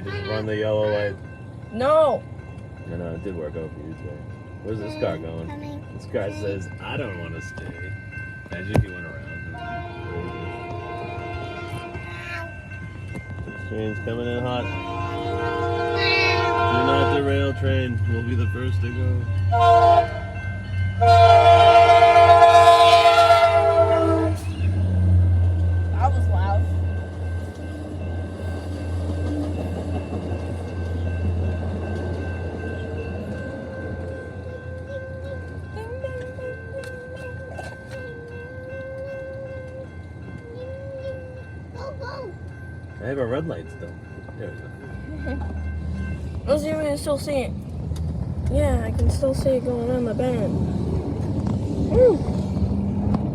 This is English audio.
Just run the yellow light. No. No, it did work out for you today. Where's this car going? This car says, I don't want to stay. Imagine if you went around. Train's coming in hot. Do not derail, train. We'll be the first to go. That was loud. I have a red light still. There we go. Let's see if we can still see it. Yeah, I can still see it going on the bend. Woo!